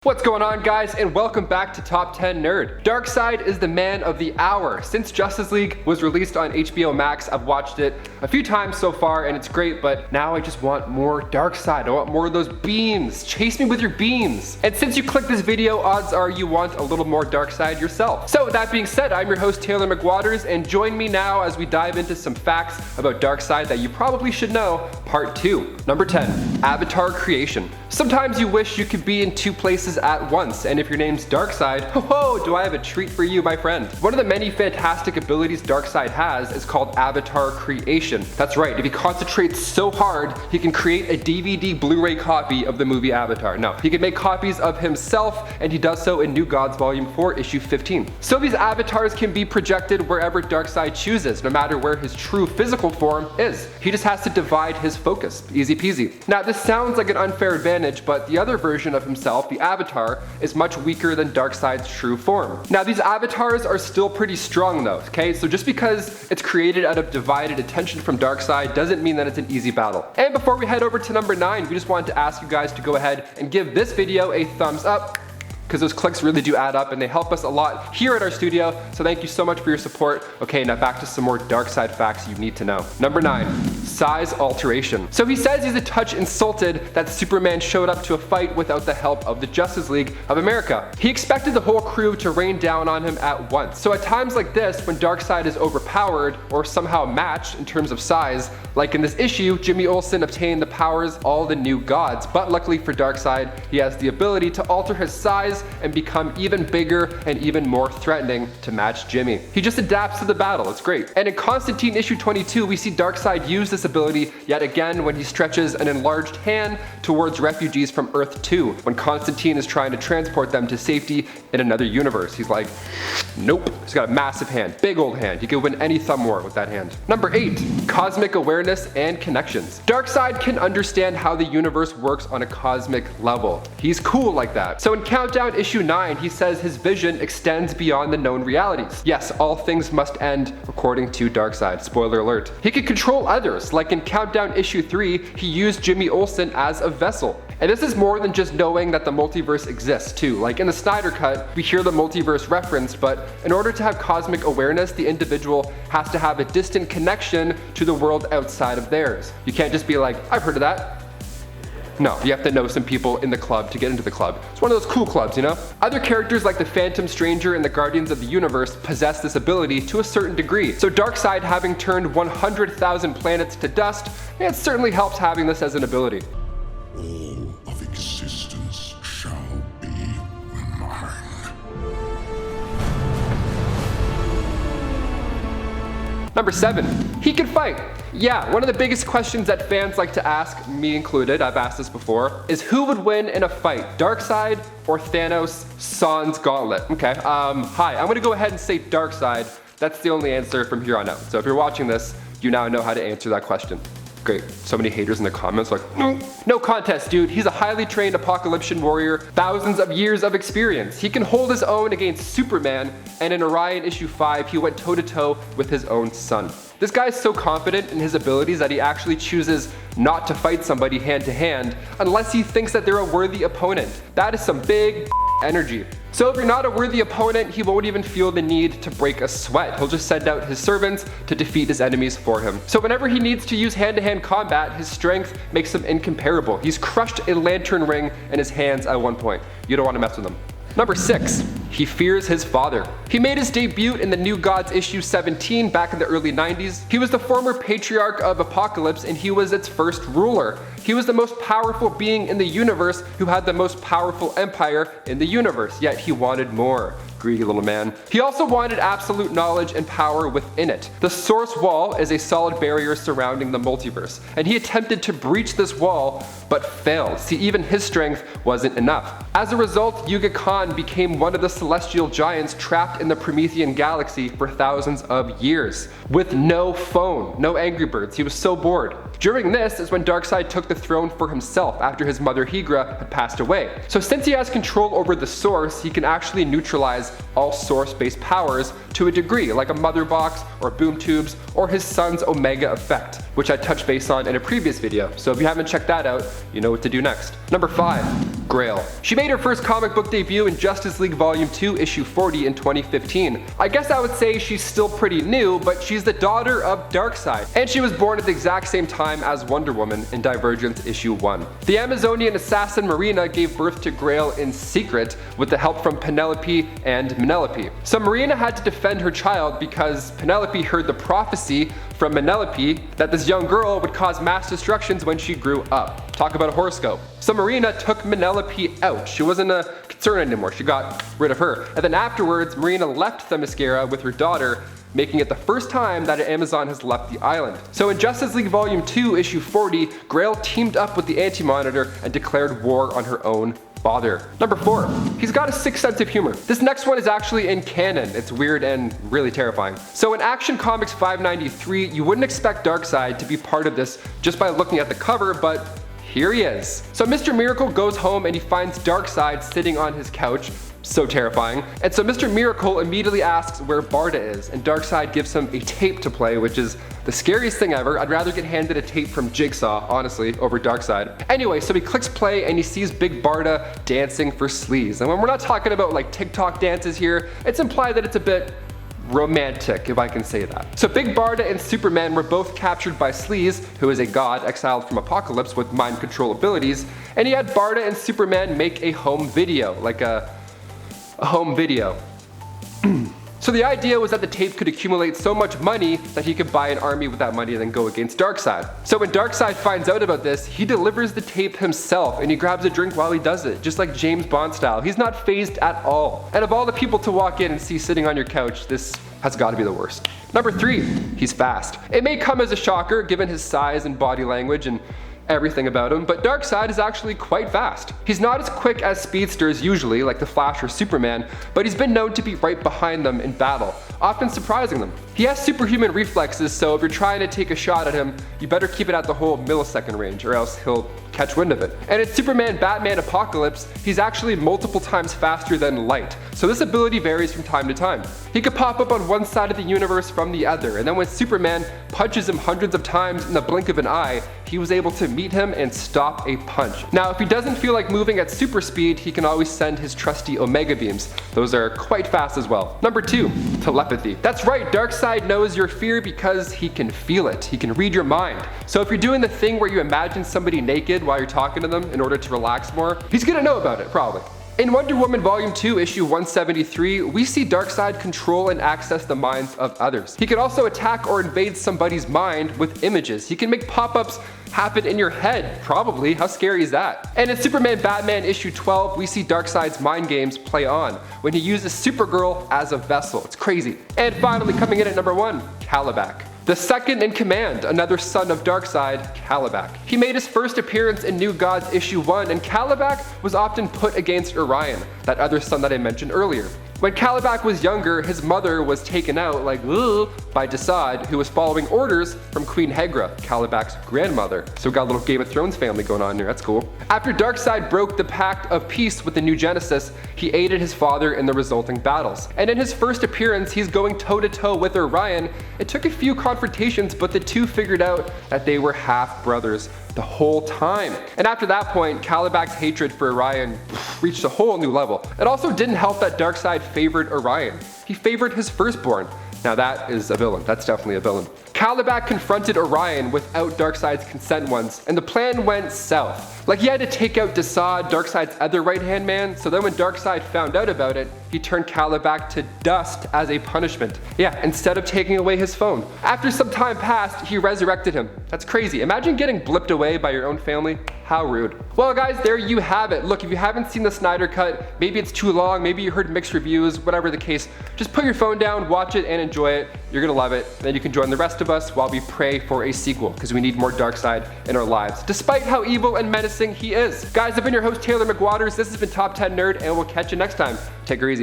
What's going on, guys, and welcome back to Top 10 Nerd. Darkseid is the man of the hour. Since Justice League was released on HBO Max, I've watched it a few times so far and it's great, but now I just want more Darkseid. I want more of those beams. Chase me with your beams. And since you clicked this video, odds are you want a little more Darkseid yourself. So with that being said, I'm your host Taylor McWatters, and join me now as we dive into some facts about Darkseid that you probably should know, part 2. Number 10, avatar creation. Sometimes you wish you could be in two places at once, and if your name's Darkseid, ho, do I have a treat for you, my friend. One of the many fantastic abilities Darkseid has is called avatar creation. That's right, if he concentrates so hard, he can create a DVD Blu-ray copy of the movie Avatar. No, he can make copies of himself, and he does so in New Gods Volume 4, Issue 15. So these avatars can be projected wherever Darkseid chooses, no matter where his true physical form is. He just has to divide his focus. Easy peasy. Now, this sounds like an unfair advantage, but the other version of himself, the Avatar, is much weaker than Darkseid's true form. Now, these avatars are still pretty strong though, okay? So just because it's created out of divided attention from Darkseid doesn't mean that it's an easy battle. And before we head over to number 9, we just wanted to ask you guys to go ahead and give this video a thumbs up, because those clicks really do add up and they help us a lot here at our studio, so thank you so much for your support. Okay, now back to some more Darkseid facts you need to know. Number 9, size alteration. So he says he's a touch insulted that Superman showed up to a fight without the help of the Justice League of America. He expected the whole crew to rain down on him at once. So at times like this, when Darkseid is overpowered or somehow matched in terms of size, like in this issue, Jimmy Olsen obtained the powers all the new gods, but luckily for Darkseid, he has the ability to alter his size and become even bigger and even more threatening to match Jimmy. He just adapts to the battle, it's great. And in Constantine issue 22, we see Darkseid use this ability yet again when he stretches an enlarged hand towards refugees from Earth 2, when Constantine is trying to transport them to safety in another universe. He's like, nope. He's got a massive hand, big old hand. You could win any thumb war with that hand. Number 8, cosmic awareness and connections. Darkseid can understand how the universe works on a cosmic level. He's cool like that. So in Countdown issue 9, he says his vision extends beyond the known realities. Yes, all things must end according to Darkseid. Spoiler alert. He can control others, like in Countdown issue 3, he used Jimmy Olsen as a vessel. And this is more than just knowing that the multiverse exists too. Like in the Snyder Cut, we hear the multiverse referenced, but in order to have cosmic awareness, the individual has to have a distant connection to the world outside of theirs. You can't just be like, I've heard of that. No, you have to know some people in the club to get into the club. It's one of those cool clubs, you know? Other characters like the Phantom Stranger and the Guardians of the Universe possess this ability to a certain degree. So Darkseid, having turned 100,000 planets to dust, it certainly helps having this as an ability. All of existence shall be mine. Number 7, he can fight. Yeah, one of the biggest questions that fans like to ask, me included, I've asked this before, is who would win in a fight, Darkseid or Thanos' Sans Gauntlet? Okay, hi, I'm gonna go ahead and say Darkseid. That's the only answer from here on out. So if you're watching this, you now know how to answer that question. Great, so many haters in the comments like, no contest, dude. He's a highly trained apocalyptic warrior, thousands of years of experience. He can hold his own against Superman, and in Orion issue 5, he went toe-to-toe with his own son. This guy is so confident in his abilities that he actually chooses not to fight somebody hand to hand unless he thinks that they're a worthy opponent. That is some big energy. So if you're not a worthy opponent, he won't even feel the need to break a sweat. He'll just send out his servants to defeat his enemies for him. So whenever he needs to use hand-to-hand combat, his strength makes him incomparable. He's crushed a lantern ring in his hands at one point. You don't want to mess with him. Number 6, he fears his father. He made his debut in the New Gods issue 17 back in the early 90s. He was the former patriarch of Apocalypse and he was its first ruler. He was the most powerful being in the universe who had the most powerful empire in the universe, yet he wanted more. Greedy little man. He also wanted absolute knowledge and power within it. The Source Wall is a solid barrier surrounding the multiverse, and he attempted to breach this wall, but failed. See, even his strength wasn't enough. As a result, Yuga Khan became one of the celestial giants trapped in the Promethean galaxy for thousands of years, with no phone, no Angry Birds. He was so bored. During this is when Darkseid took the throne for himself after his mother Higra had passed away. So since he has control over the Source, he can actually neutralize all Source-based powers to a degree, like a mother box or boom tubes or his son's Omega effect, which I touched base on in a previous video. So if you haven't checked that out, you know what to do next. Number 5. Grail. She made her first comic book debut in Justice League Volume 2, Issue 40 in 2015. I guess I would say she's still pretty new, but she's the daughter of Darkseid, and she was born at the exact same time as Wonder Woman in Divergence Issue 1. The Amazonian assassin Marina gave birth to Grail in secret with the help from Penelope and Menelope. So Marina had to defend her child because Penelope heard the prophecy from Menelope that this young girl would cause mass destructions when she grew up. Talk about a horoscope. So Marina took Menelope out. She wasn't a concern anymore. She got rid of her. And then afterwards, Marina left Themyscira with her daughter, making it the first time that an Amazon has left the island. So in Justice League Volume 2, Issue 40, Grail teamed up with the Anti-Monitor and declared war on her own father. Number 4, he's got a sixth sense of humor. This next one is actually in canon. It's weird and really terrifying. So in Action Comics 593, you wouldn't expect Darkseid to be part of this just by looking at the cover, but here he is. So Mr. Miracle goes home and he finds Darkseid sitting on his couch. So terrifying. And so Mr. Miracle immediately asks where Barda is, and Darkseid gives him a tape to play, which is the scariest thing ever. I'd rather get handed a tape from Jigsaw, honestly, over Darkseid. Anyway, so he clicks play and he sees Big Barda dancing for sleaze. And when we're not talking about like TikTok dances here, it's implied that it's a bit romantic, if I can say that. So Big Barda and Superman were both captured by Sleaze, who is a god exiled from Apocalypse with mind control abilities, and he had Barda and Superman make a home video, like a home video. So the idea was that the tape could accumulate so much money that he could buy an army with that money and then go against Darkseid. So when Darkseid finds out about this, he delivers the tape himself and he grabs a drink while he does it, just like James Bond style. He's not fazed at all. And of all the people to walk in and see sitting on your couch, this has got to be the worst. Number 3, he's fast. It may come as a shocker given his size and body language and everything about him, but Darkseid is actually quite fast. He's not as quick as speedsters usually, like the Flash or Superman, but he's been known to be right behind them in battle, often surprising them. He has superhuman reflexes, so if you're trying to take a shot at him, you better keep it at the whole millisecond range or else he'll catch wind of it. And in Superman Batman Apocalypse, he's actually multiple times faster than light, so this ability varies from time to time. He could pop up on one side of the universe from the other, and then when Superman punches him hundreds of times in the blink of an eye, he was able to meet him and stop a punch. Now, if he doesn't feel like moving at super speed, he can always send his trusty Omega beams. Those are quite fast as well. Number 2, telepathy. That's right, Darkseid knows your fear because he can feel it. He can read your mind. So if you're doing the thing where you imagine somebody naked while you're talking to them in order to relax more, he's gonna know about it, probably. In Wonder Woman Volume 2, Issue 173, we see Darkseid control and access the minds of others. He can also attack or invade somebody's mind with images. He can make pop-ups happen in your head, probably. How scary is that? And in Superman Batman Issue 12, we see Darkseid's mind games play on when he uses Supergirl as a vessel. It's crazy. And finally, coming in at number 1, Kalibak. The second in command, another son of Darkseid, Kalibak. He made his first appearance in New Gods Issue 1, and Kalibak was often put against Orion, that other son that I mentioned earlier. When Kalibak was younger, his mother was taken out, like, by Darkseid, who was following orders from Queen Hegra, Kalibak's grandmother. So we got a little Game of Thrones family going on here, that's cool. After Darkseid broke the Pact of Peace with the New Genesis, he aided his father in the resulting battles. And in his first appearance, he's going toe-to-toe with Orion. It took a few confrontations, but the two figured out that they were half-brothers the whole time. And after that point, Kalibak's hatred for Orion reached a whole new level. It also didn't help that Darkseid favored Orion. He favored his firstborn. Now that is a villain. That's definitely a villain. Kalibak confronted Orion without Darkseid's consent once, and the plan went south. Like, he had to take out Desaad, Darkseid's other right-hand man, so then when Darkseid found out about it, he turned Kalibak to dust as a punishment. Yeah, instead of taking away his phone. After some time passed, he resurrected him. That's crazy. Imagine getting blipped away by your own family. How rude. Well guys, there you have it. Look, if you haven't seen the Snyder Cut, maybe it's too long, maybe you heard mixed reviews, whatever the case, just put your phone down, watch it, and enjoy it. You're gonna love it. Then you can join the rest of us while we pray for a sequel, because we need more Darkseid in our lives, despite how evil and menacing he is. Guys, I've been your host, Taylor McWatters. This has been Top 10 Nerd, and we'll catch you next time. Take her easy.